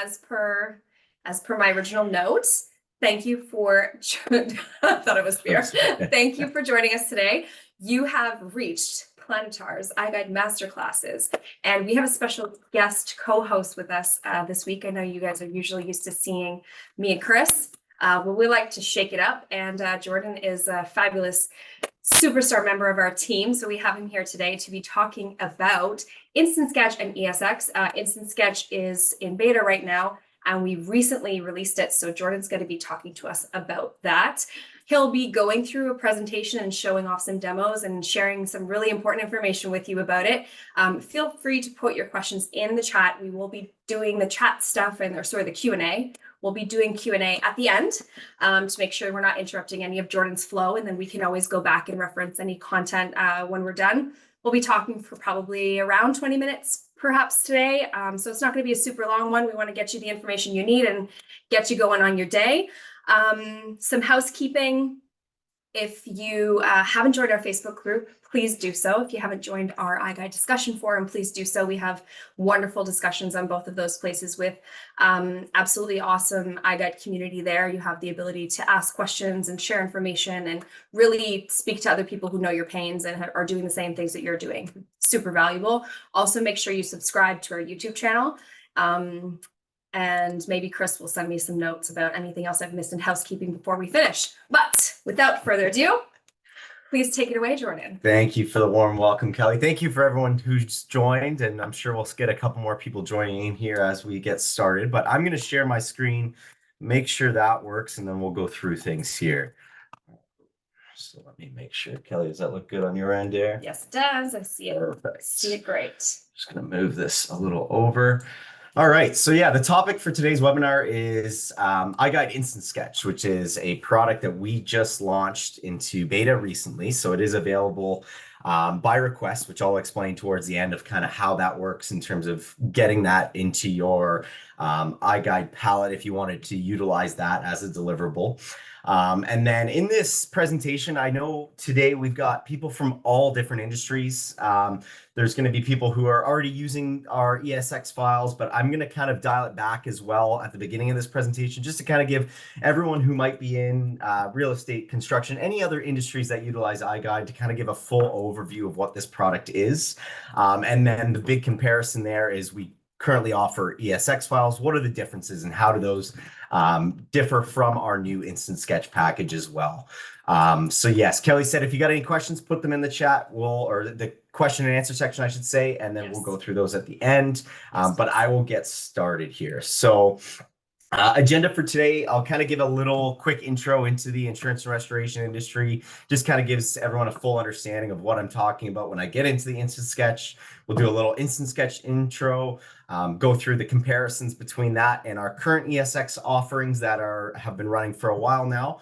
As per my original note, thank you for I thought it was beer. Thank you for joining us today. You have reached Planetar's iGUIDE Masterclasses, and we have a special guest co-host with us this week. I know you guys are usually used to seeing me and Chris. But we like to shake it up, and Jordan is a fabulous superstar member of our team. So we have him here today to be talking about Instant Sketch and ESX. Instant Sketch is in beta right now, and we recently released it. So Jordan's going to be talking to us about that. He'll be going through a presentation and showing off some demos and sharing some really important information with you about it. Feel free to put your questions in the chat. We will be doing the chat stuff and the Q&A. We'll be doing Q&A at the end to make sure we're not interrupting any of Jordan's flow, and then we can always go back and reference any content when we're done. We'll be talking for probably around 20 minutes perhaps today, so it's not going to be a super long one. We want to get you the information you need and get you going on your day. Some housekeeping. If you haven't joined our Facebook group, please do so. If you haven't joined our iGUIDE discussion forum, please do so. We have wonderful discussions on both of those places with absolutely awesome iGUIDE community there. You have the ability to ask questions and share information and really speak to other people who know your pains and are doing the same things that you're doing. Super valuable. Also, make sure you subscribe to our YouTube channel. And maybe Chris will send me some notes about anything else I've missed in housekeeping before we finish. But without further ado, please take it away, Jordan. Thank you for the warm welcome, Kelly. Thank you for everyone who's joined, and I'm sure we'll get a couple more people joining in here as we get started. But I'm going to share my screen, make sure that works, and then we'll go through things here. So let me make sure. Kelly, does that look good on your end there? Yes, it does. I see it. Perfect. I see it great. Just going to move this a little over. All right, so yeah, the topic for today's webinar is iGUIDE Instant Sketch, which is a product that we just launched into beta recently. So it is available by request, which I'll explain towards the end of kind of how that works in terms of getting that into your iGUIDE palette if you wanted to utilize that as a deliverable. And then in this presentation, I know today we've got people from all different industries. There's going to be people who are already using our ESX files, but I'm going to kind of dial it back as well at the beginning of this presentation, just to kind of give everyone who might be in real estate, construction, any other industries that utilize iGUIDE to kind of give a full overview of what this product is. And then the big comparison there is we currently offer ESX files. What are the differences and how do those differ from our new Instant Sketch package as well? So yes, Kelly said, if you got any questions, put them in the chat. Or the question and answer section, I should say, and then we'll go through those at the end. But I will get started here. So agenda for today, I'll kind of give a little quick intro into the insurance and restoration industry. Just kind of gives everyone a full understanding of what I'm talking about when I get into the Instant Sketch. We'll do a little Instant Sketch intro, go through the comparisons between that and our current ESX offerings that have been running for a while now,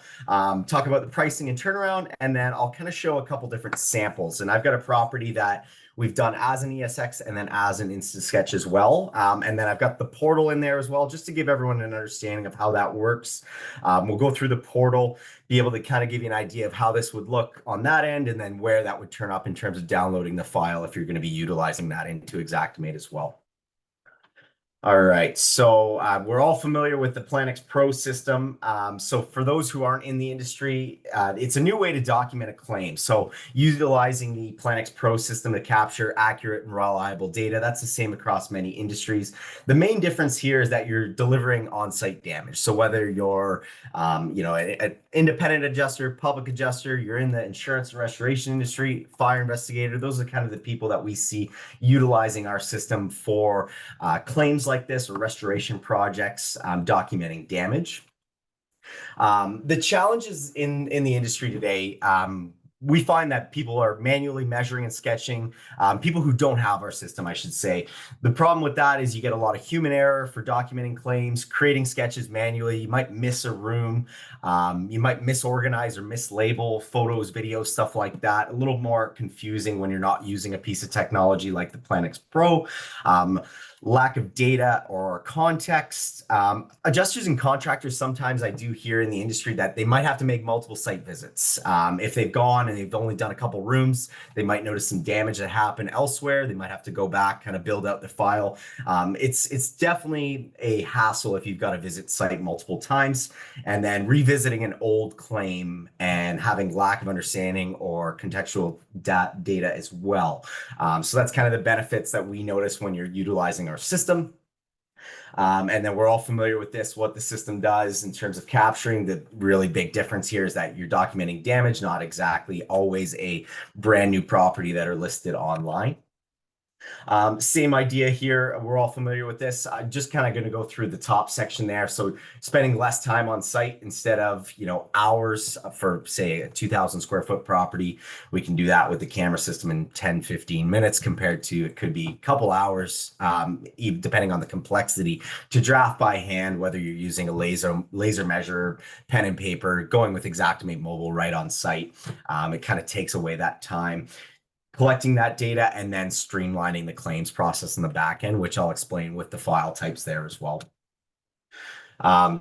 talk about the pricing and turnaround, and then I'll kind of show a couple different samples. And I've got a property that we've done as an ESX and then as an Instant Sketch as well. And then I've got the portal in there as well, just to give everyone an understanding of how that works. We'll go through the portal, be able to kind of give you an idea of how this would look on that end, and then where that would turn up in terms of downloading the file if you're going to be utilizing that into Xactimate as well. All right, so we're all familiar with the Planix Pro system. So for those who aren't in the industry, it's a new way to document a claim. So utilizing the Planix Pro system to capture accurate and reliable data, that's the same across many industries. The main difference here is that you're delivering on-site damage. So whether you're an independent adjuster, public adjuster, you're in the insurance and restoration industry, fire investigator, those are kind of the people that we see utilizing our system for claims like this or restoration projects, documenting damage. The challenges in the industry today, we find that people are manually measuring and sketching, people who don't have our system, I should say. The problem with that is you get a lot of human error for documenting claims, creating sketches manually. You might miss a room, you might misorganize or mislabel photos, videos, stuff like that. A little more confusing when you're not using a piece of technology like the Planix Pro. lack of data or context. Adjusters and contractors, sometimes I do hear in the industry that they might have to make multiple site visits. If they've gone and they've only done a couple rooms, they might notice some damage that happened elsewhere. They might have to go back, kind of build out the file. It's definitely a hassle if you've got to visit site multiple times and then revisiting an old claim and having lack of understanding or contextual data as well. So that's kind of the benefits that we notice when you're utilizing our system. And then we're all familiar with this, what the system does in terms of capturing. The really big difference here is that you're documenting damage, not exactly always a brand new property that are listed online. Same idea here. We're all familiar with this. I'm just kind of going to go through the top section there. So spending less time on site instead of, hours for, say, a 2,000 square foot property. We can do that with the camera system in 10, 15 minutes compared to it could be a couple hours, depending on the complexity to draft by hand, whether you're using a laser measure, pen and paper, going with Xactimate mobile right on site. It kind of takes away that time collecting that data and then streamlining the claims process in the back end, which I'll explain with the file types there as well.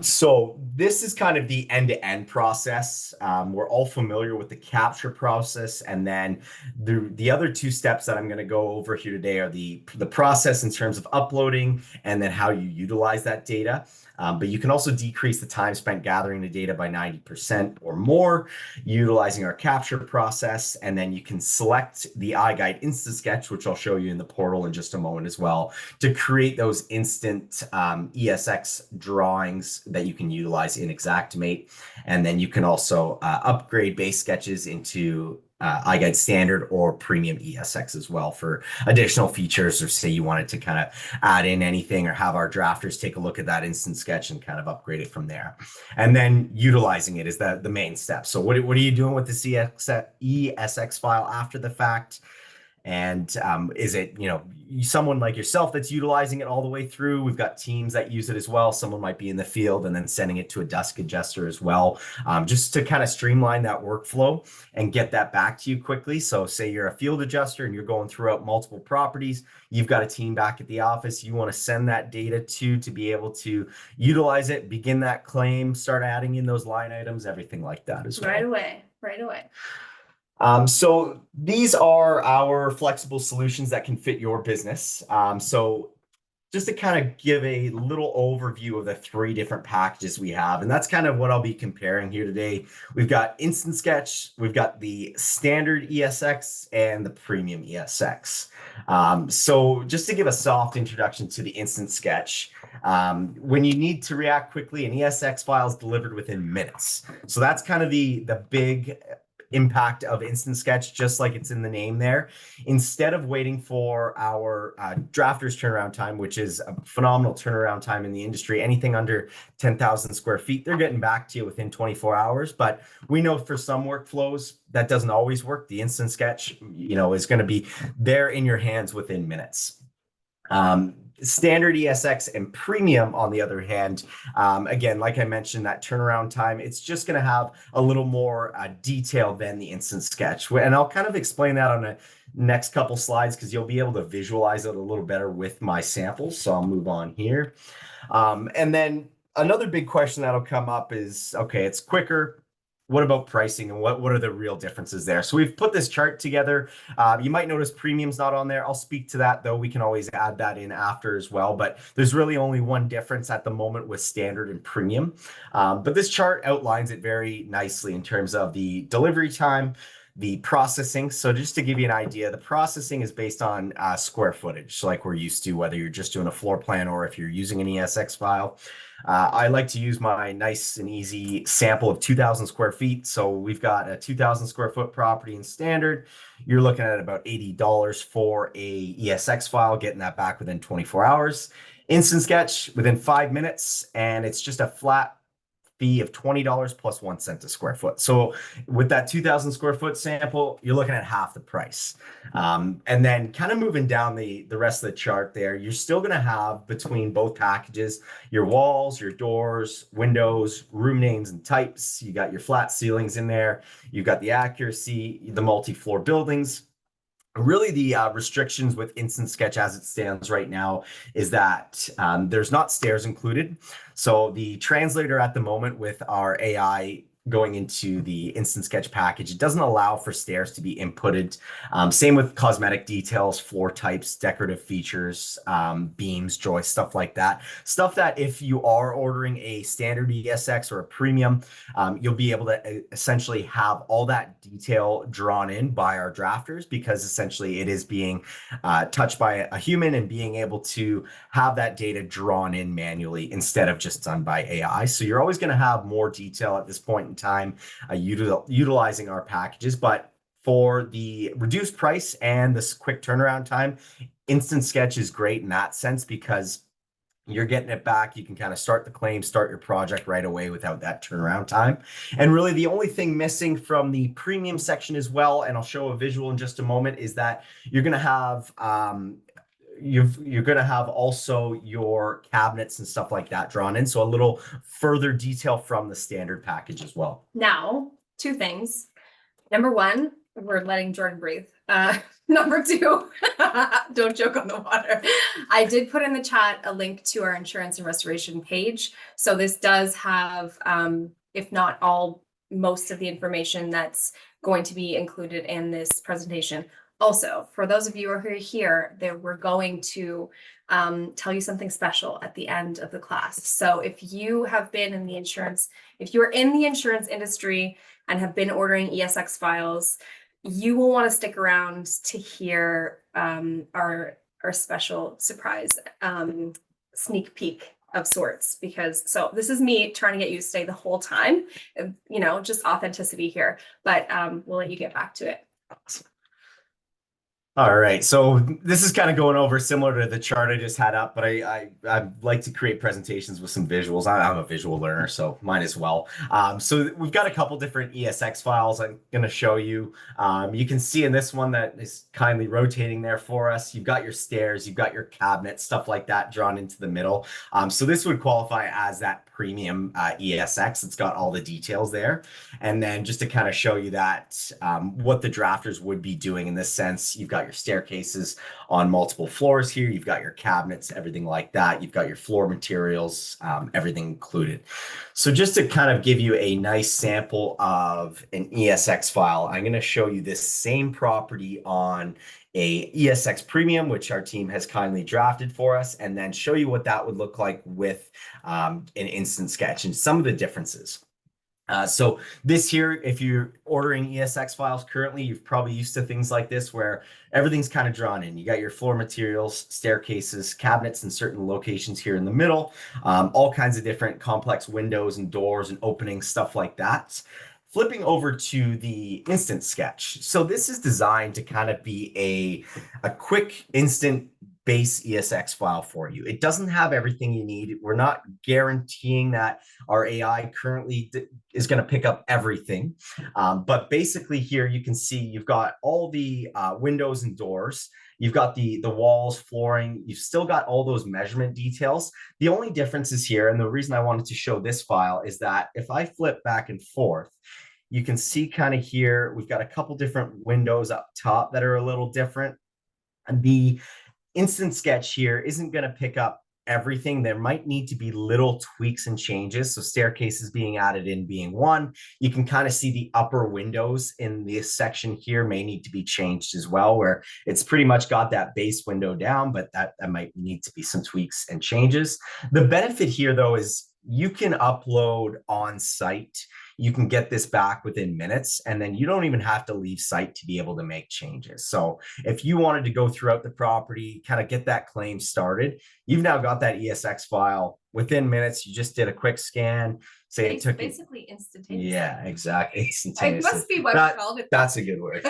So this is kind of the end-to-end process. We're all familiar with the capture process, and then the other two steps that I'm going to go over here today are the process in terms of uploading and then how you utilize that data. But you can also decrease the time spent gathering the data by 90% or more utilizing our capture process. And then you can select the iGUIDE Instant Sketch, which I'll show you in the portal in just a moment as well, to create those instant ESX drawings that you can utilize in Xactimate. And then you can also upgrade base sketches into iGUIDE Standard or Premium ESX as well for additional features, or say you wanted to kind of add in anything or have our drafters take a look at that instant sketch and kind of upgrade it from there. And then utilizing it is the main step. So what are you doing with the ESX file after the fact? And is it, someone like yourself that's utilizing it all the way through? We've got teams that use it as well. Someone might be in the field and then sending it to a desk adjuster as well, just to kind of streamline that workflow and get that back to you quickly. So say you're a field adjuster and you're going throughout multiple properties, you've got a team back at the office, you want to send that data to be able to utilize it, begin that claim, start adding in those line items, everything like that as well. Right away. So these are our flexible solutions that can fit your business. So just to kind of give a little overview of the 3 different packages we have, and that's kind of what I'll be comparing here today. We've got Instant Sketch, we've got the standard ESX, and the Premium ESX. So just to give a soft introduction to the Instant Sketch, when you need to react quickly, an ESX file is delivered within minutes. So that's kind of the big impact of Instant Sketch, just like it's in the name there. Instead of waiting for our drafters turnaround time, which is a phenomenal turnaround time in the industry, anything under 10,000 square feet, they're getting back to you within 24 hours. But we know for some workflows that doesn't always work. The Instant Sketch, is going to be there in your hands within minutes. Standard ESX and Premium, on the other hand, again, like I mentioned, that turnaround time, it's just going to have a little more detail than the Instant Sketch. And I'll kind of explain that on the next couple slides because you'll be able to visualize it a little better with my samples. So I'll move on here. And then another big question that'll come up is, okay, it's quicker. What about pricing and what are the real differences there? So we've put this chart together. You might notice Premium's not on there. I'll speak to that, though. We can always add that in after as well. But there's really only one difference at the moment with Standard and Premium. But this chart outlines it very nicely in terms of the delivery time, the processing. So just to give you an idea, the processing is based on square footage, so like we're used to, whether you're just doing a floor plan or if you're using an ESX file. I like to use my nice and easy sample of 2,000 square feet. So we've got a 2,000 square foot property in Standard. You're looking at about $80 for a ESX file, getting that back within 24 hours. Instant Sketch within 5 minutes, and it's just a flat fee of $20 plus 1 cent a square foot. So with that 2,000 square foot sample, you're looking at half the price. And then kind of moving down the rest of the chart there, you're still going to have between both packages, your walls, your doors, windows, room names and types. You got your flat ceilings in there. You've got the accuracy, the multi-floor buildings. Really, the restrictions with Instant Sketch as it stands right now is that there's not stairs included. So the translator at the moment with our AI going into the Instant Sketch package, it doesn't allow for stairs to be inputted. Same with cosmetic details, floor types, decorative features, beams, joists, stuff like that. Stuff that if you are ordering a standard ESX or a premium, you'll be able to essentially have all that detail drawn in by our drafters, because essentially it is being touched by a human and being able to have that data drawn in manually instead of just done by AI. So you're always going to have more detail at this point in time utilizing our packages. But for the reduced price and this quick turnaround time, Instant Sketch is great in that sense, because you're getting it back. You can kind of start the claim, start your project right away without that turnaround time. And really the only thing missing from the premium section as well, and I'll show a visual in just a moment, is that you're going to have you're going to have also your cabinets and stuff like that drawn in. So a little further detail from the standard package as well. Now, two things. Number one, we're letting Jordan breathe. Number two, don't joke on the water. I did put in the chat a link to our insurance and restoration page. So this does have, if not all, most of the information that's going to be included in this presentation. Also, for those of you who are here, we're going to tell you something special at the end of the class. So if you have been in the insurance, if you're in the insurance industry and have been ordering ESX files, you will want to stick around to hear our special surprise sneak peek of sorts, because so this is me trying to get you to stay the whole time, you know, just authenticity here, but we'll let you get back to it. Awesome. All right, so this is kind of going over similar to the chart I just had up, but I like to create presentations with some visuals. I'm a visual learner, so mine as well. So we've got a couple different ESX files I'm going to show you. You can see in this one that is kindly rotating there for us. You've got your stairs, you've got your cabinets, stuff like that drawn into the middle. So this would qualify as that premium ESX. It's got all the details there. And then just to kind of show you that what the drafters would be doing in this sense, you've got your staircases on multiple floors here. You've got your cabinets, everything like that. You've got your floor materials, everything included. So just to kind of give you a nice sample of an ESX file, I'm going to show you this same property on a ESX premium, which our team has kindly drafted for us, and then show you what that would look like with an Instant Sketch and some of the differences. So this here, if you're ordering ESX files currently, you're probably used to things like this where everything's kind of drawn in. You got your floor materials, staircases, cabinets in certain locations here in the middle, all kinds of different complex windows and doors and openings, stuff like that. Flipping over to the Instant Sketch. So this is designed to kind of be a quick instant base ESX file for you. It doesn't have everything you need. We're not guaranteeing that our AI currently is going to pick up everything. But basically here you can see you've got all the windows and doors. You've got the walls, flooring. You've still got all those measurement details. The only difference is here, and the reason I wanted to show this file is that if I flip back and forth, you can see kind of here, we've got a couple different windows up top that are a little different. And the Instant Sketch here isn't going to pick up everything. There might need to be little tweaks and changes. So staircases being added in being one. You can kind of see the upper windows in this section here may need to be changed as well, where it's pretty much got that base window down, but that might need to be some tweaks and changes. The benefit here, though, is you can upload on site. You can get this back within minutes, and then you don't even have to leave site to be able to make changes. So if you wanted to go throughout the property, kind of get that claim started, you've now got that ESX file within minutes. You just did a quick scan. Say it took basically instantaneous. Yeah, exactly. Instantaneous. It must be what we called it. That's a good word.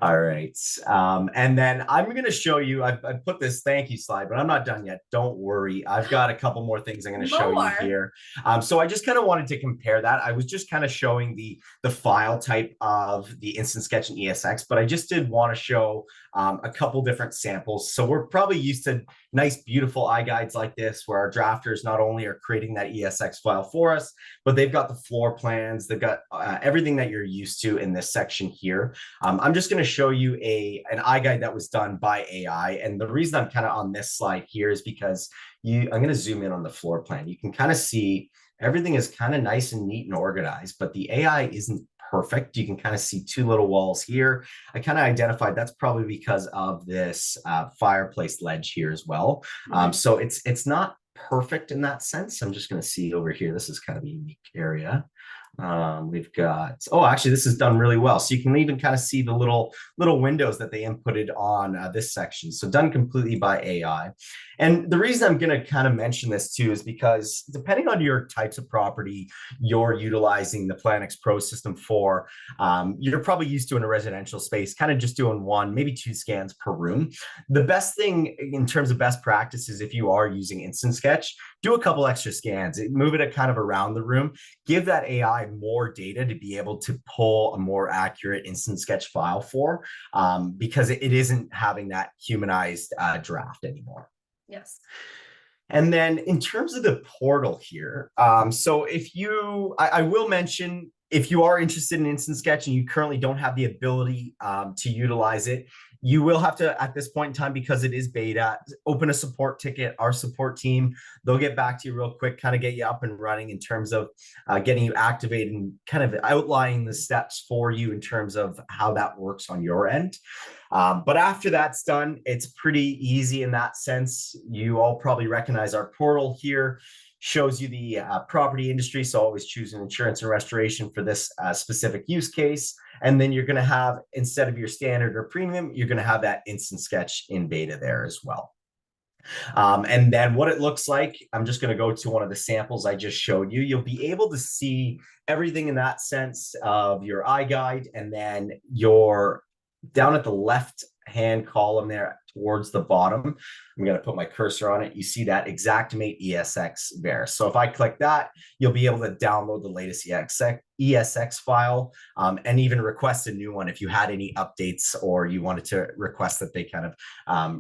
All right. And then I'm going to show you, I put this thank you slide, but I'm not done yet. Don't worry. I've got a couple more things I'm going to show you here. So I just kind of wanted to compare that. I was just kind of showing the file type of the Instant Sketch and ESX, but I just did want to show a couple different samples. So we're probably used to nice, beautiful iGuides like this, where our drafters not only are creating that ESX file for us, but they've got the floor plans, they've got everything that you're used to in this section here. I'm just going to show you an iGuide that was done by AI. And the reason I'm kind of on this slide here is because I'm going to zoom in on the floor plan. You can kind of see everything is kind of nice and neat and organized, but the AI isn't perfect. You can kind of see two little walls here. I kind of identified that's probably because of this fireplace ledge here as well. So it's not perfect in that sense. I'm just going to see over here. This is kind of a unique area. We've got, oh, actually, this is done really well. So you can even kind of see the little windows that they inputted on this section. So done completely by AI. And the reason I'm going to kind of mention this too is because depending on your types of property you're utilizing the Planix Pro system for, you're probably used to in a residential space, kind of just doing one, maybe two scans per room. The best thing in terms of best practices, if you are using Instant Sketch, do a couple extra scans, move it kind of around the room, give that AI more data to be able to pull a more accurate Instant Sketch file for, because it isn't having that humanized draft anymore. Yes. And then in terms of the portal here, so if I will mention, if you are interested in Instant Sketch and you currently don't have the ability to utilize it, you will have to, at this point in time, because it is beta, open a support ticket. Our support team, they'll get back to you real quick, kind of get you up and running in terms of getting you activated and kind of outlining the steps for you in terms of how that works on your end. But after that's done, it's pretty easy in that sense. You all probably recognize our portal here. Shows you the property industry, so always choose an insurance and restoration for this specific use case. And then you're going to have, instead of your standard or premium, you're going to have that Instant Sketch in beta there as well. And then what it looks like, I'm just going to go to one of the samples I just showed you. You'll be able to see everything in that sense of your iGuide, and then your down at the left hand column there towards the bottom, I'm going to put my cursor on it. You see that Xactimate ESX there. So if I click that, you'll be able to download the latest ESX file, and even request a new one if you had any updates or you wanted to request that they kind of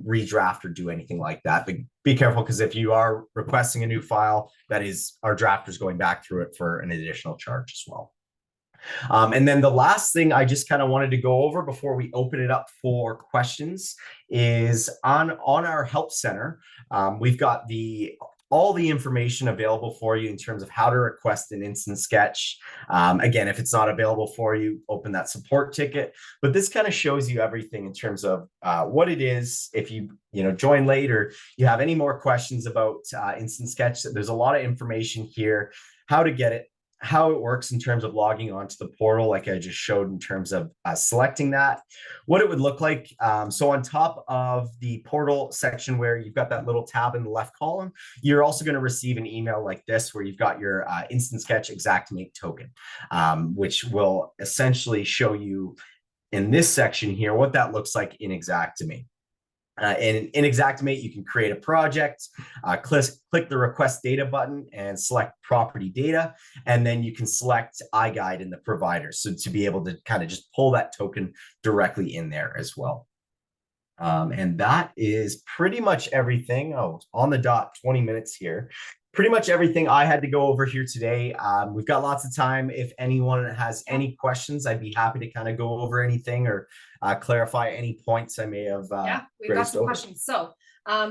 redraft or do anything like that. But be careful, because if you are requesting a new file, that is our drafters going back through it for an additional charge as well. And then the last thing I just kind of wanted to go over before we open it up for questions is on our help center, we've got all the information available for you in terms of how to request an Instant Sketch. Again, if it's not available for you, open that support ticket. But this kind of shows you everything in terms of what it is. If you join late or you have any more questions about Instant Sketch, there's a lot of information here, how to get it, how it works in terms of logging onto the portal, like I just showed in terms of selecting that, what it would look like. So on top of the portal section where you've got that little tab in the left column, you're also going to receive an email like this where you've got your Instant Sketch Xactimate token, which will essentially show you in this section here what that looks like in Xactimate. And in Xactimate, you can create a project, click the request data button and select property data. And then you can select iGUIDE in the provider. So to be able to kind of just pull that token directly in there as well. And that is pretty much everything. Oh, on the dot, 20 minutes here. Pretty much everything I had to go over here today. We've got lots of time. If anyone has any questions, I'd be happy to kind of go over anything or clarify any points I may have. Yeah, we've got some questions. So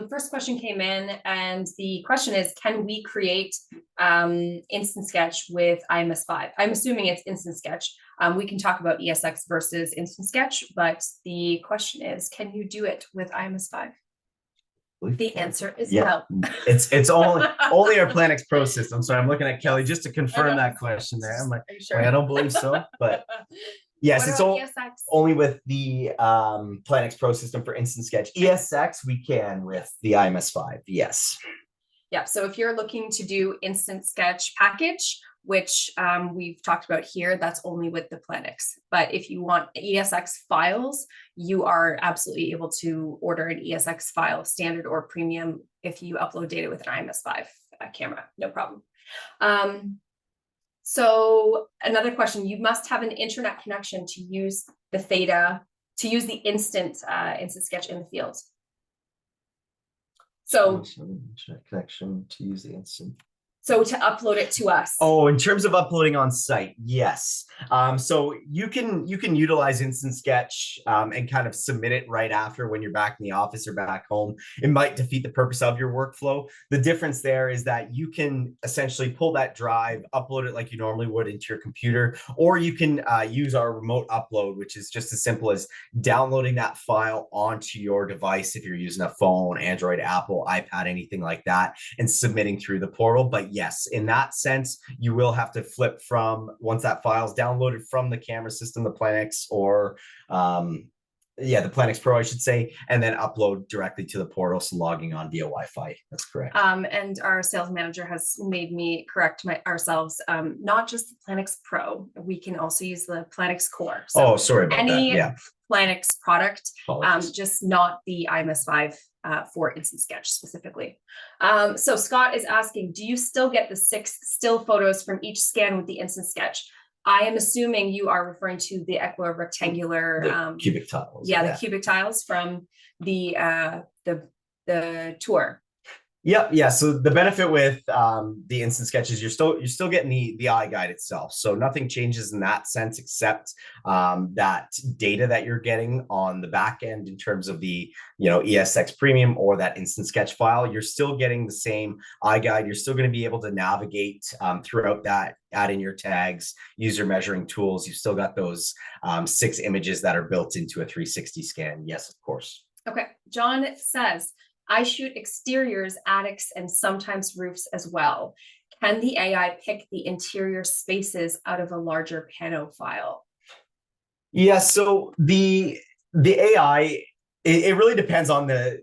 first question came in, and the question is, can we create Instant Sketch with IMS5? I'm assuming it's Instant Sketch. We can talk about ESX versus Instant Sketch, but the question is, can you do it with IMS5? The answer is no. It's only our Planix Pro system. So I'm looking at Kelly just to confirm that question there. I'm like, sure? I don't believe so, but yes, it's only with the Planix Pro system for Instant Sketch. ESX we can with the IMS5. Yes. Yeah. So if you're looking to do Instant Sketch package, which we've talked about here, that's only with the Planix. But if you want ESX files, you are absolutely able to order an ESX file, standard or premium, if you upload data with an IMS5 camera, no problem. So another question, you must have an internet connection to use the Theta, to use the Instant Sketch in the field. So, Internet connection to use the instant. so to upload it to us. Oh, in terms of uploading on site, yes. So you can utilize Instant Sketch and kind of submit it right after when you're back in the office or back home. It might defeat the purpose of your workflow. The difference there is that you can essentially pull that drive, upload it like you normally would into your computer, or you can use our remote upload, which is just as simple as downloading that file onto your device if you're using a phone, Android, Apple, iPad, anything like that, and submitting through the portal. But yes, in that sense, you will have to flip from once that file's downloaded from the camera system, the Planix, or the Planix Pro, I should say, and then upload directly to the portal. So logging on via Wi-Fi. That's correct. And our sales manager has made me correct ourselves. Not just the Planix Pro, we can also use the Planix Core. So sorry about that. Yeah. Planix product, Apologies. just not the IMS5 for Instant Sketch specifically. So Scott is asking, do you still get the 6 still photos from each scan with the Instant Sketch? I am assuming you are referring to the equi rectangular cubic tiles. Yeah, the cubic tiles from the tour. Yep. Yeah. So the benefit with the Instant Sketch is you're still getting the iGUIDE itself. So nothing changes in that sense, except that data that you're getting on the back end in terms of the ESX Premium or that Instant Sketch file. You're still getting the same iGUIDE. You're still going to be able to navigate throughout that, add in your tags, use your measuring tools. You've still got those 6 images that are built into a 360 scan. Yes, of course. Okay. John says, I shoot exteriors, attics, and sometimes roofs as well. Can the AI pick the interior spaces out of a larger pano file? Yeah, so the AI, it really depends on the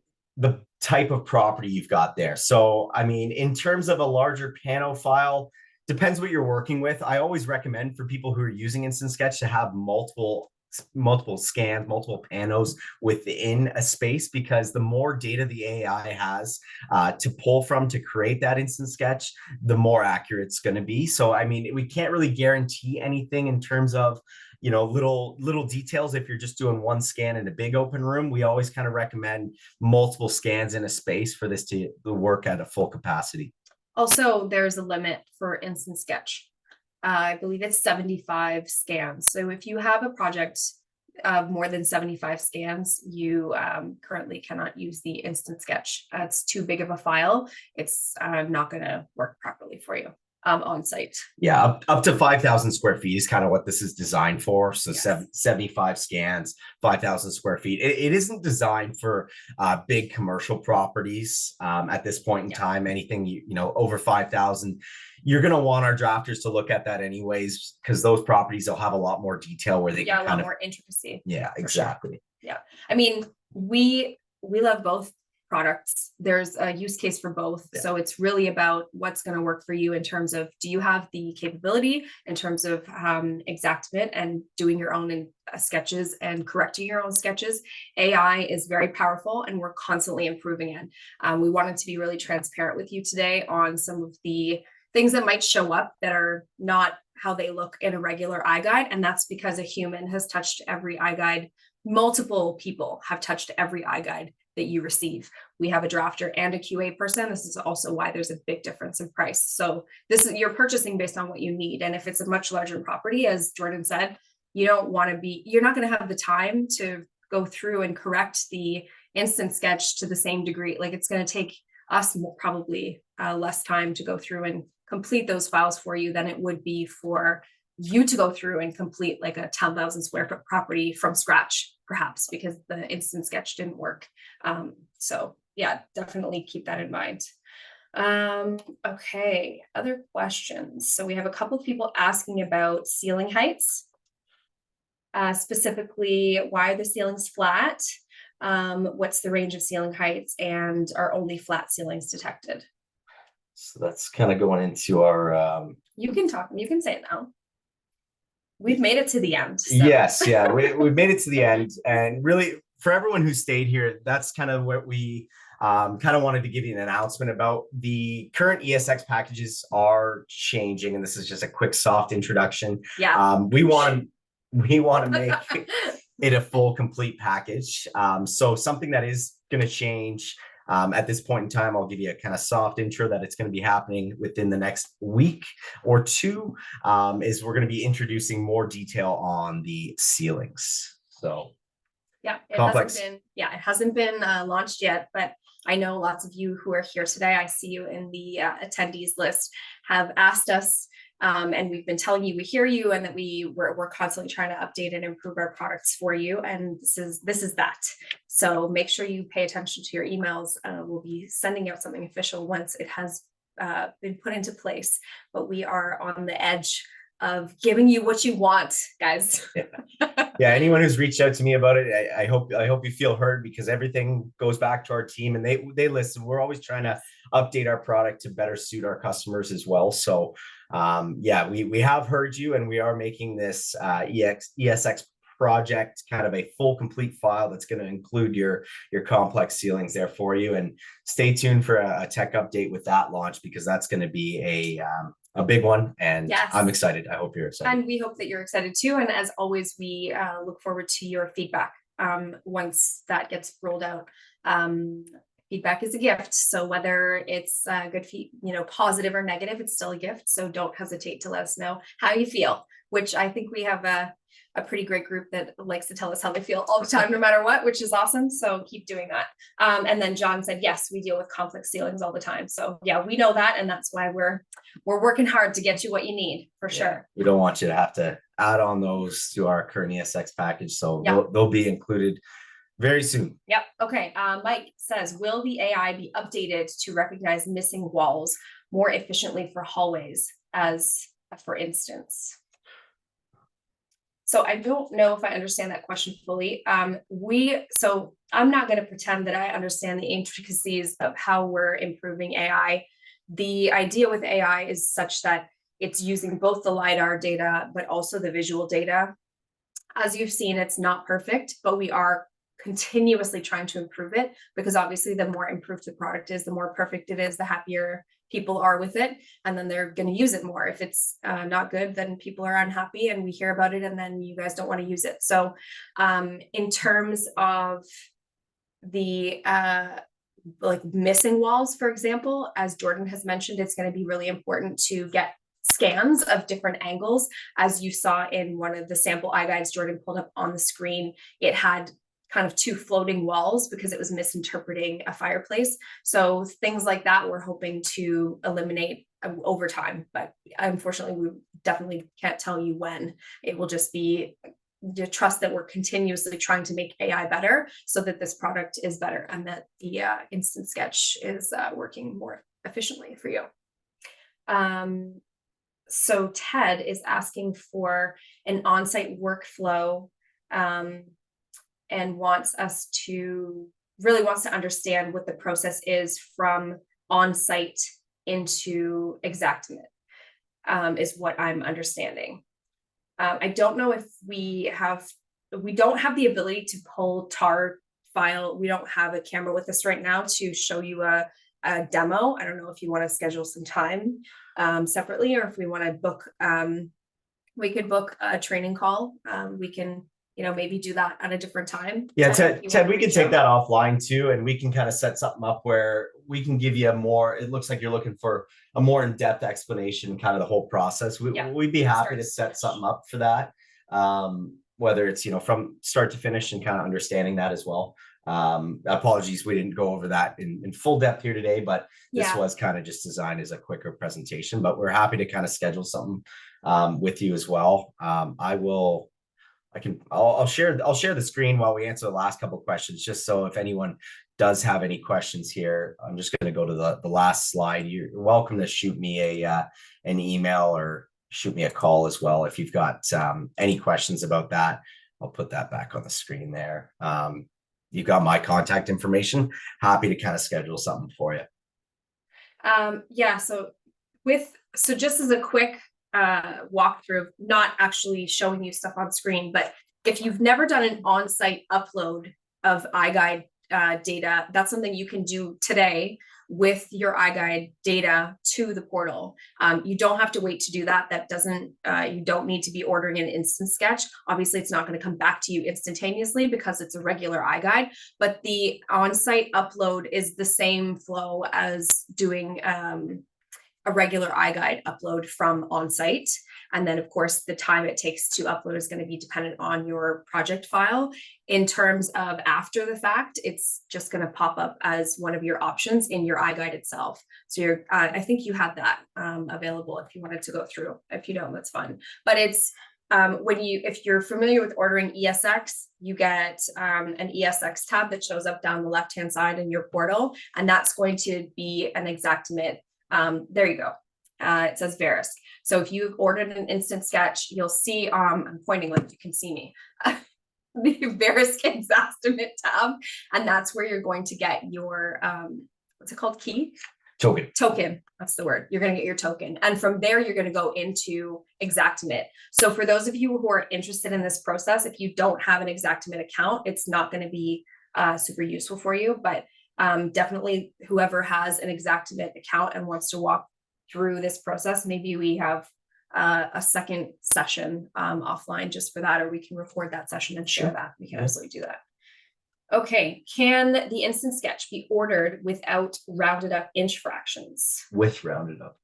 type of property you've got there. So, I mean, in terms of a larger pano file, depends what you're working with. I always recommend for people who are using Instant Sketch to have multiple scans, multiple panos within a space, because the more data the AI has to pull from to create that Instant Sketch, the more accurate it's going to be. So, I mean, we can't really guarantee anything in terms of little details. If you're just doing one scan in a big open room, we always kind of recommend multiple scans in a space for this to work at a full capacity. Also, there's a limit for Instant Sketch. I believe it's 75 scans. So if you have a project of more than 75 scans, you currently cannot use the Instant Sketch. It's too big of a file. It's not going to work properly for you on site. Yeah, up to 5,000 square feet is kind of what this is designed for. So Yes. 75 scans, 5,000 square feet. It isn't designed for big commercial properties at this point in time. Anything over 5,000, you're going to want our drafters to look at that anyways, because those properties will have a lot more detail where they can a lot more intricacy. Yeah, exactly. Sure. Yeah, I mean, we love both products. There's a use case for both. Yeah. So it's really about what's going to work for you in terms of, do you have the capability in terms of Xactimate and doing your own sketches and correcting your own sketches. AI is very powerful and we're constantly improving it. We wanted to be really transparent with you today on some of the things that might show up that are not how they look in a regular iGUIDE. And that's because a human has touched every iGUIDE. Multiple people have touched every iGUIDE that you receive. We have a drafter and a QA person. This is also why there's a big difference in price. So you're purchasing based on what you need. And if it's a much larger property, as Jordan said, you're not going to have the time to go through and correct the Instant Sketch to the same degree. Like, it's going to take us probably less time to go through and complete those files for you than it would be for you to go through and complete like a 10,000 square foot property from scratch, perhaps, because the Instant Sketch didn't work. So yeah, definitely keep that in mind. Okay, other questions. So we have a couple of people asking about ceiling heights, specifically why are the ceilings flat? What's the range of ceiling heights, and are only flat ceilings detected? So that's kind of going into our you can say it now. We've made it to the end. So. Yes, yeah, we've made it to the end, and really for everyone who stayed here, that's kind of what we kind of wanted to give you an announcement about. The current ESX packages are changing, and this is just a quick soft introduction. Yeah, we want to make it a full complete package. So something that is going to change At this point in time, I'll give you a kind of soft intro that it's going to be happening within the next week or two. Is we're going to be introducing more detail on the ceilings. So yeah, it complex. it hasn't been launched yet, but I know lots of you who are here today, I see you in the attendees list, have asked us, and we've been telling you we hear you, and that we're constantly trying to update and improve our products for you. And this is that. So make sure you pay attention to your emails. We'll be sending out something official once it has been put into place. But we are on the edge of giving you what you want, guys. Yeah, anyone who's reached out to me about it, I hope you feel heard, because everything goes back to our team and they listen. We're always trying to update our product to better suit our customers as well. So yeah, we have heard you, and we are making this ESX project kind of a full complete file that's going to include your complex ceilings there for you. And stay tuned for a tech update with that launch, because that's going to be a big one, and Yes. I'm excited. I hope you're excited. And we hope that you're excited too. And as always, we look forward to your feedback once that gets rolled out. Feedback is a gift. So whether it's good, positive or negative, it's still a gift. So don't hesitate to let us know how you feel, which I think we have a pretty great group that likes to tell us how they feel all the time, no matter what, which is awesome. So keep doing that. And then John said, yes, we deal with complex ceilings all the time. So yeah, we know that. And that's why we're working hard to get you what you need, for sure. We don't want you to have to add on those to our current ESX package. So they'll be included very soon. Yep. Okay. Mike says, will the AI be updated to recognize missing walls more efficiently for hallways, as for instance? So I don't know if I understand that question fully. So I'm not going to pretend that I understand the intricacies of how we're improving AI. The idea with AI is such that it's using both the LiDAR data, but also the visual data. As you've seen, it's not perfect, but we are continuously trying to improve it, because obviously the more improved the product is, the more perfect it is, the happier people are with it, and then they're going to use it more. If it's not good, then people are unhappy, and we hear about it, and then you guys don't want to use it. So in terms of the like missing walls, for example, as Jordan has mentioned, it's going to be really important to get scans of different angles. As you saw in one of the sample iGUIDEs Jordan pulled up on the screen, it had kind of two floating walls because it was misinterpreting a fireplace. So things like that we're hoping to eliminate over time, but unfortunately we definitely can't tell you when. It will just be the trust that we're continuously trying to make AI better, so that this product is better, and that the instant sketch is working more efficiently for you. So Ted is asking for an on-site workflow, and wants to understand what the process is from on-site into Xactimate, is what I'm understanding. I don't know if we don't have the ability to pull tar file. We don't have a camera with us right now to show you a demo. I don't know if you want to schedule some time separately, or if we want to book, we could book a training call. We can maybe do that at a different time. Yeah, Ted, we can take that offline too, and we can kind of set something up where we can give you it looks like you're looking for a more in-depth explanation, kind of the whole process. We'd be happy to set something up for that. Whether it's, from start to finish, and kind of understanding that as well. Apologies, we didn't go over that in full depth here today, but this was kind of just designed as a quicker presentation, but we're happy to kind of schedule something with you as well. I'll share the screen while we answer the last couple of questions, just so if anyone does have any questions here. I'm just going to go to the last slide. You're welcome to shoot me an email or shoot me a call as well if you've got any questions about that. I'll put that back on the screen there. You've got my contact information. Happy to kind of schedule something for you. So just as a quick walkthrough, not actually showing you stuff on screen, but if you've never done an on-site upload of iGUIDE data, that's something you can do today with your iGUIDE data to the portal. You don't have to wait to do that. That doesn't, you don't need to be ordering an instant sketch. Obviously, it's not going to come back to you instantaneously because it's a regular iGUIDE, but the on-site upload is the same flow as doing a regular iGUIDE upload from on-site. And then, of course, the time it takes to upload is going to be dependent on your project file. In terms of after the fact, it's just going to pop up as one of your options in your iGUIDE itself. So you're, I think you had that available if you wanted to go through. If you don't, that's fine. But it's if you're familiar with ordering ESX, you get an ESX tab that shows up down the left-hand side in your portal, and that's going to be an Xactimate. There you go. It says Verisk. So if you've ordered an instant sketch, you'll see, I'm pointing like you can see me, the Verisk Xactimate tab, and that's where you're going to get your, what's it called? Key? Token. That's the word. You're going to get your token. And from there, you're going to go into Xactimate. So for those of you who are interested in this process, if you don't have an Xactimate account, it's not going to be super useful for you, but definitely whoever has an Xactimate account and wants to walk through this process, maybe we have a second session offline just for that, or we can record that session and share that. We can absolutely do that. Okay, can the instant sketch be ordered without rounded up inch fractions? With rounded up.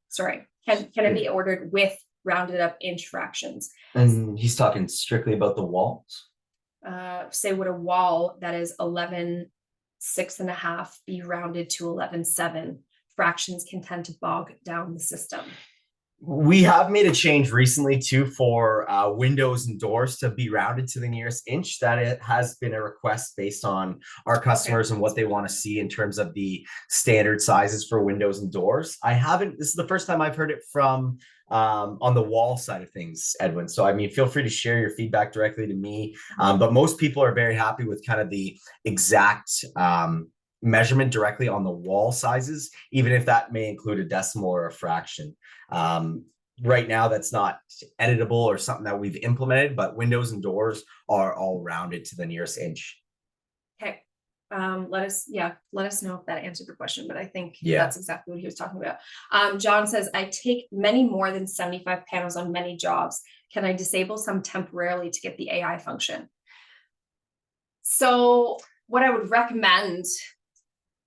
Sorry, can it be ordered with rounded up inch fractions? And he's talking strictly about the walls. Say would a wall that is 11.6.5 be rounded to 11.7? Fractions can tend to bog down the system. We have made a change recently too for windows and doors to be rounded to the nearest inch. That it has been a request based on our customers and what they want to see in terms of the standard sizes for windows and doors. This is the first time I've heard it from on the wall side of things, Edwin. So, I mean, feel free to share your feedback directly to me. But most people are very happy with kind of the exact measurement directly on the wall sizes, even if that may include a decimal or a fraction. Right now, that's not editable or something that we've implemented, but windows and doors are all rounded to the nearest inch. Okay. Let us know if that answered your question, but I think that's exactly what he was talking about. John says, I take many more than 75 panels on many jobs. Can I disable some temporarily to get the AI function? So what I would recommend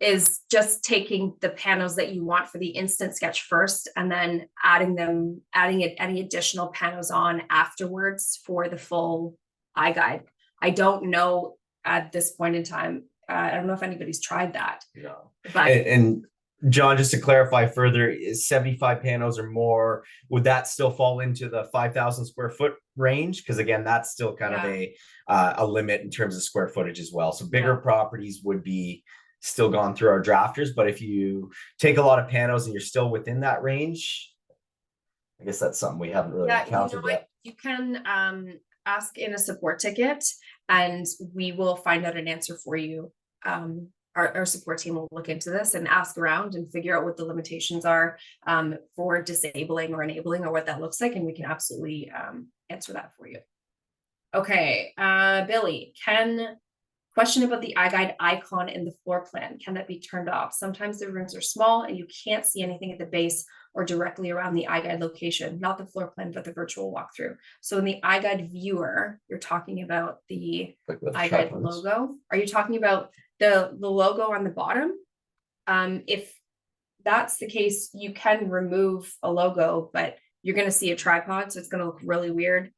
is just taking the panels that you want for the instant sketch first, and then adding any additional panels on afterwards for the full iGUIDE. I don't know at this point in time. I don't know if anybody's tried that. No. But and John, just to clarify further, is 75 panels or more, would that still fall into the 5,000 square foot range? Because again, that's still kind of a limit in terms of square footage as well. So bigger properties would be still gone through our drafters, but if you take a lot of panels and you're still within that range, I guess that's something we haven't really encountered yet. You can ask in a support ticket, and we will find out an answer for you. Our support team will look into this and ask around and figure out what the limitations are for disabling or enabling, or what that looks like, and we can absolutely answer that for you. Okay, Billy, question about the iGUIDE icon in the floor plan. Can that be turned off? Sometimes the rooms are small and you can't see anything at the base or directly around the iGUIDE location, not the floor plan, but the virtual walkthrough. So in the iGUIDE viewer, you're talking about the iGUIDE logo. Are you talking about the logo on the bottom? If that's the case, you can remove a logo, but you're going to see a tripod, so it's going to look really weird.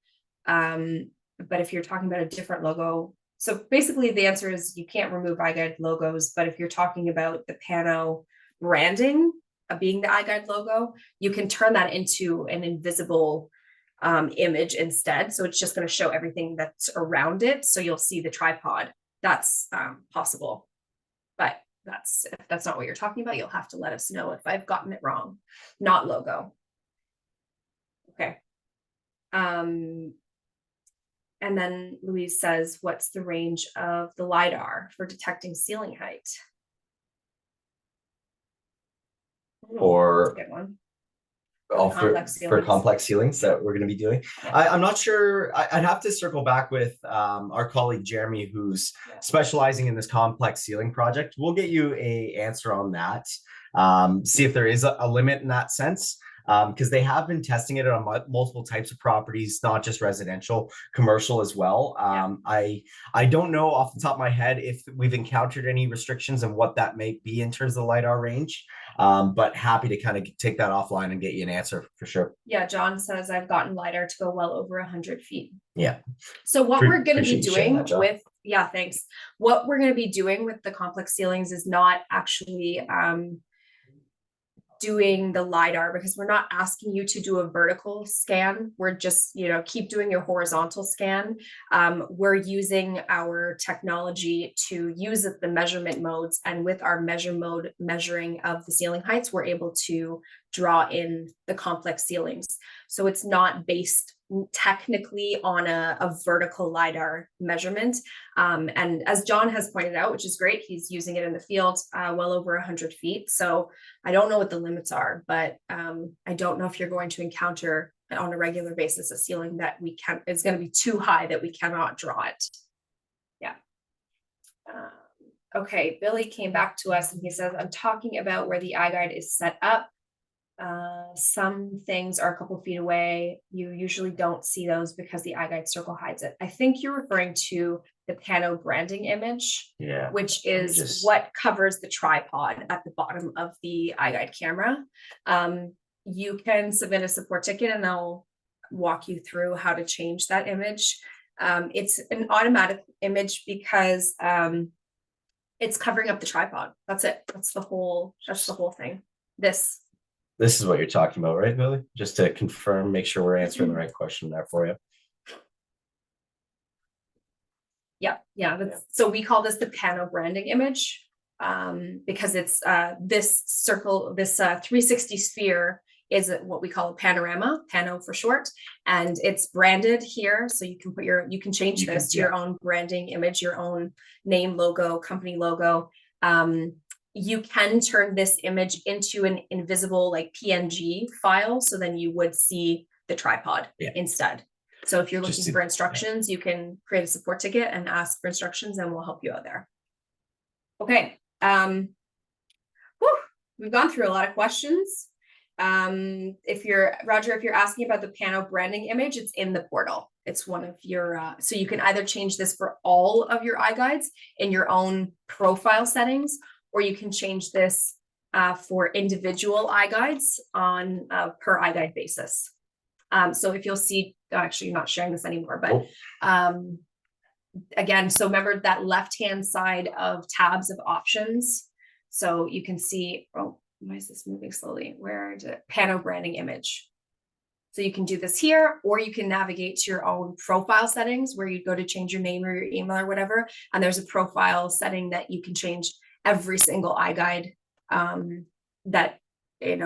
But if you're talking about a different logo, so basically the answer is you can't remove iGUIDE logos, but if you're talking about the Pano branding being the iGUIDE logo, you can turn that into an invisible image instead. So it's just going to show everything that's around it. So you'll see the tripod. That's possible. But if that's not what you're talking about, you'll have to let us know if I've gotten it wrong. Not logo. Okay. And then Louise says, what's the range of the LiDAR for detecting ceiling height? Or all complex for ceilings. complex ceilings that we're going to be doing. I'm not sure. I'd have to circle back with our colleague Jeremy, who's specializing in this complex ceiling project. We'll get you a answer on that. See if there is a limit in that sense. Because they have been testing it on multiple types of properties, not just residential, commercial as well. I don't know off the top of my head if we've encountered any restrictions and what that may be in terms of the LiDAR range. But happy to kind of take that offline and get you an answer for sure. Yeah, John says I've gotten LiDAR to go well over 100 feet. Yeah. So what we're going to be doing that, thanks. What we're going to be doing with the complex ceilings is not actually doing the LiDAR, because we're not asking you to do a vertical scan. We're just, keep doing your horizontal scan. We're using our technology to use the measurement modes, and with our measuring of the ceiling heights, we're able to draw in the complex ceilings. So it's not based technically on a vertical LiDAR measurement. And as John has pointed out, which is great, he's using it in the field well over 100 feet. So I don't know what the limits are, but I don't know if you're going to encounter on a regular basis a ceiling that it's going to be too high that we cannot draw it. Yeah. Okay, Billy came back to us and he says, I'm talking about where the iGUIDE is set up. Some things are a couple feet away. You usually don't see those because the iGUIDE circle hides it. I think you're referring to the pano branding image, which is what covers the tripod at the bottom of the iGUIDE camera. You can submit a support ticket and they'll walk you through how to change that image. It's an automatic image because it's covering up the tripod. That's it. That's the whole thing. This is what you're talking about, right, Billy? Just to confirm, make sure we're answering the right question there for you. Yeah. So we call this the pano branding image because it's this circle, this 360 sphere is what we call a panorama, pano for short, and it's branded here. So you can change this to your own branding image, your own name, logo, company logo. You can turn this image into an invisible like PNG file. So then you would see the tripod instead. So if you're looking for instructions, you can create a support ticket and ask for instructions and we'll help you out there. Okay. We've gone through a lot of questions. If you're asking about the pano branding image, it's in the portal. It's one of your, so you can either change this for all of your iGUIDEs in your own profile settings, or you can change this for individual iGUIDEs on a per iGUIDE basis. So if you'll see, actually you're not sharing this anymore, but again, so remember that left-hand side of tabs of options. So you can see, why is this moving slowly? Where is it? Pano branding image. So you can do this here, or you can navigate to your own profile settings where you go to change your name or your email or whatever. And there's a profile setting that you can change every single iGUIDE that,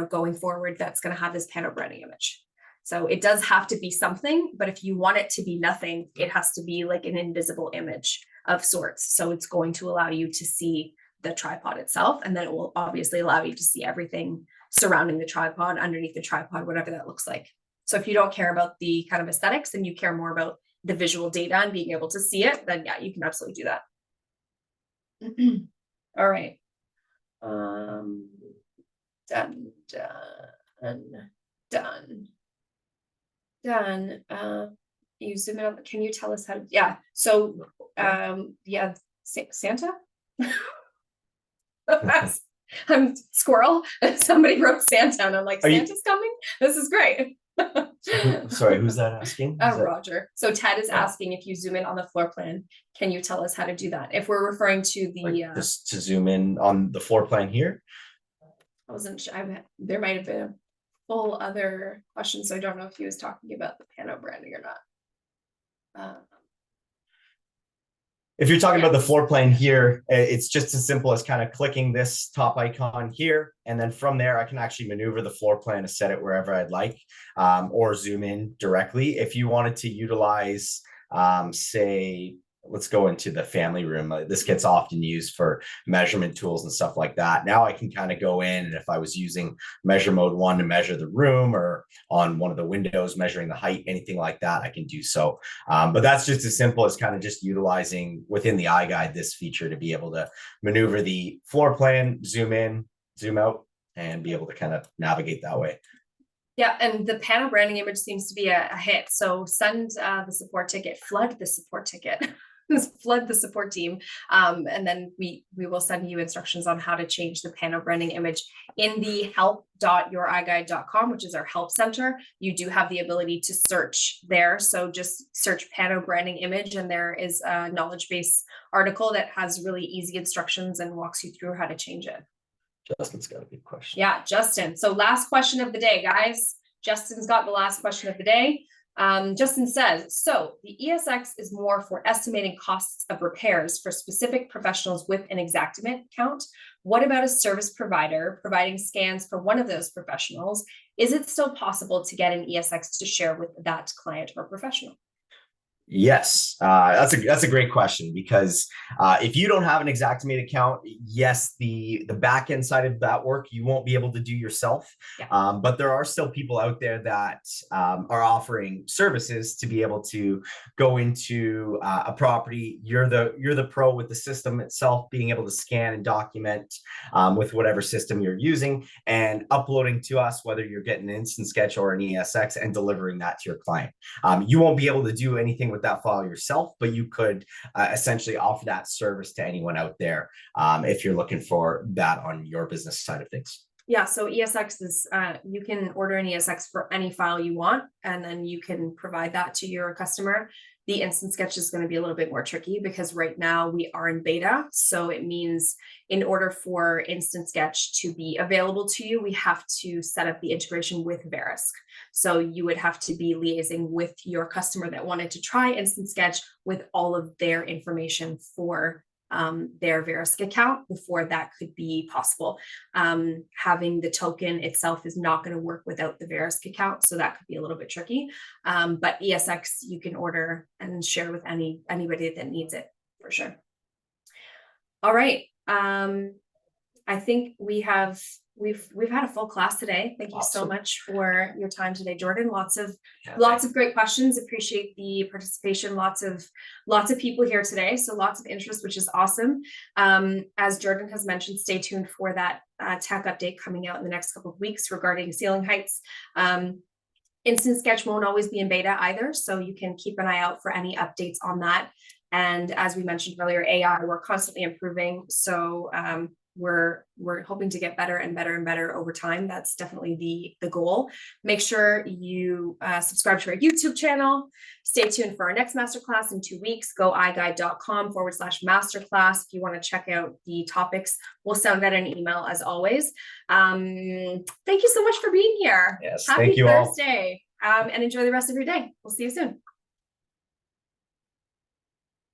going forward, that's going to have this pano branding image. So it does have to be something, but if you want it to be nothing, it has to be like an invisible image of sorts. So it's going to allow you to see the tripod itself, and then it will obviously allow you to see everything surrounding the tripod, underneath the tripod, whatever that looks like. So if you don't care about the kind of aesthetics and you care more about the visual data and being able to see it, then yeah, you can absolutely do that. All right. Done. You zoom in on, can you tell us how to, so, Santa? I'm squirrel. Somebody wrote Santa and I'm like, Santa's coming? This is great. Sorry, who's that asking? Roger. So Ted is asking, if you zoom in on the floor plan, can you tell us how to do that? If we're referring to the just to zoom in on the floor plan here. I wasn't sure. There might have been a full other question, so I don't know if he was talking about the pano branding or not. If you're talking about the floor plan here, it's just as simple as kind of clicking this top icon here. And then from there, I can actually maneuver the floor plan to set it wherever I'd like, or zoom in directly. If you wanted to utilize, say, let's go into the family room. This gets often used for measurement tools and stuff like that. Now I can kind of go in, and if I was using measure mode 1 to measure the room, or on one of the windows measuring the height, anything like that, I can do so. But that's just as simple as kind of just utilizing within the iGUIDE this feature to be able to maneuver the floor plan, zoom in, zoom out, and be able to kind of navigate that way. Yeah, and the panel branding image seems to be a hit. So send the support ticket, flood the support ticket, flood the support team. And then we will send you instructions on how to change the panel branding image in the help.youriguide.com, which is our help center. You do have the ability to search there. So just search panel branding image, and there is a knowledge base article that has really easy instructions and walks you through how to change it. Justin's got a good question. Yeah, Justin. So last question of the day, guys. Justin's got the last question of the day. Justin says, so the ESX is more for estimating costs of repairs for specific professionals with an Xactimate account. What about a service provider providing scans for one of those professionals? Is it still possible to get an ESX to share with that client or professional? Yes, that's a great question, because if you don't have an Xactimate account, yes, the back end side of that work you won't be able to do yourself. Yeah. But there are still people out there that are offering services to be able to go into a property. You're the pro with the system itself, being able to scan and document with whatever system you're using, and uploading to us, whether you're getting an instant sketch or an ESX, and delivering that to your client. You won't be able to do anything with that file yourself, but you could essentially offer that service to anyone out there if you're looking for that on your business side of things. Yeah, so ESX is, you can order an ESX for any file you want, and then you can provide that to your customer. The instant sketch is going to be a little bit more tricky, because right now we are in beta. So it means in order for instant sketch to be available to you, we have to set up the integration with Verisk. So you would have to be liaising with your customer that wanted to try instant sketch with all of their information for their Verisk account before that could be possible. Having the token itself is not going to work without the Verisk account, so that could be a little bit tricky. But ESX you can order and share with anybody that needs it, for sure. All right. I think we've had a full class today. Thank you so much for your time today, Jordan. Lots of great questions. Appreciate the participation. Lots of people here today. So lots of interest, which is awesome. As Jordan has mentioned, stay tuned for that tech update coming out in the next couple of weeks regarding ceiling heights. Instant sketch won't always be in beta either, so you can keep an eye out for any updates on that. And as we mentioned earlier, AI, we're constantly improving. So we're hoping to get better and better and better over time. That's definitely the goal. Make sure you subscribe to our YouTube channel. Stay tuned for our next masterclass in 2 weeks. Go iGUIDE.com/masterclass if you want to check out the topics. We'll send that an email as always. Thank you so much for being here. Yes, Happy thank you Thursday. And enjoy the rest of your day. We'll see you soon.